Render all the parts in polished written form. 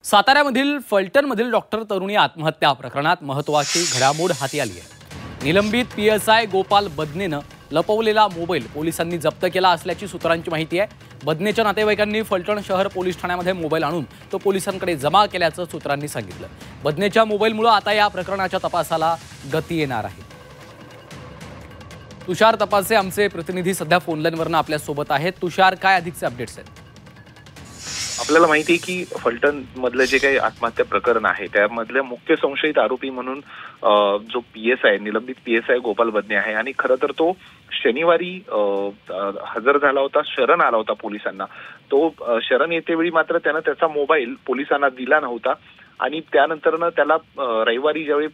साताऱ्यामधील फलटणमधील doctor तरुणी आत्महत्या प्रकरणात महत्त्वाची घडामोड हाती आली आहे। निलंबित पीएसआय गोपाल बदनेनं लपवलेला मोबाईल पोलिसांनी जप्त केला असल्याची सूत्रांची माहिती आहे। बदनेच्या नातेवाईकांनी फलटण शहर पोलीस ठाण्यामध्ये मोबाईल आणून तो पोलिसांकडे जमा केल्याचं सूत्रांनी सांगितलं। बदनेच्या मोबाईलमुळे आता या प्रकरणाच्या तपासाला गती येणार आहे। तुषार तपासे आमचे प्रतिनिधी सध्या फोन लाईनवरून आपल्या सोबत आहेत। तुषार, काय अधिकचे अपडेट्स आहेत? आपल्याला माहिती आहे की फलटण मधलं जे काही आत्महत्या प्रकरण आहे त्यामधले मुख्य संशयित आरोपी म्हणून जो पीएसआय निलंबित पीएसआय गोपाल बदने आहे आणि खरं तर तो शनिवारी हजर झाला होता, शरण आला होता पोलिसांना। तो शरण येतेवेळी मात्र त्यानं त्याचा मोबाईल पोलिसांना दिला नव्हता आणि त्यानंतरनं त्याला रविवारी ज्यावेळी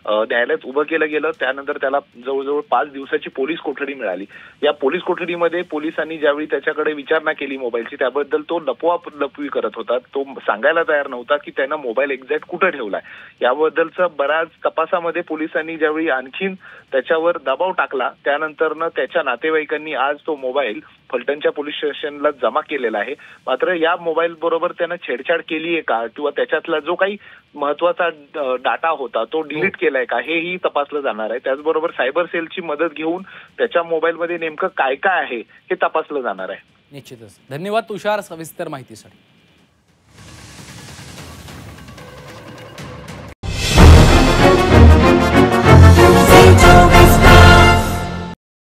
न्यायालयात उभं केलं गेलं त्यानंतर त्याला जवळजवळ 5 दिवसाची पोलीस कोठडी मिळाली। या पोलीस कोठडीमध्ये पोलिसांनी ज्यावेळी त्याच्याकडे विचारणा केली मोबाईलची, त्याबद्दल तो लपवी करत होता। तो सांगायला तयार नव्हता की त्यानं मोबाईल एक्झॅक्ट कुठे ठेवलाय। याबद्दलचा बराच तपासामध्ये पोलिसांनी ज्यावेळी आणखीन त्याच्यावर दबाव टाकला त्यानंतरनं त्याच्या नातेवाईकांनी आज तो मोबाईल फलटणच्या पोलीस स्टेशनला जमा केलेला आहे। मात्र या मोबाईल बरोबर त्यानं छेडछाड केली आहे का किंवा त्याच्यातला जो काही महत्त्वाचा डाटा होता तो डिलीट केलाय का हेही तपासलं जाणार आहे। त्याचबरोबर सायबर सेलची मदत घेऊन त्याच्या मोबाईलमध्ये नेमकं काय काय आहे हे तपासलं जाणार आहे। निश्चितच। धन्यवाद तुषार सविस्तर माहितीसाठी।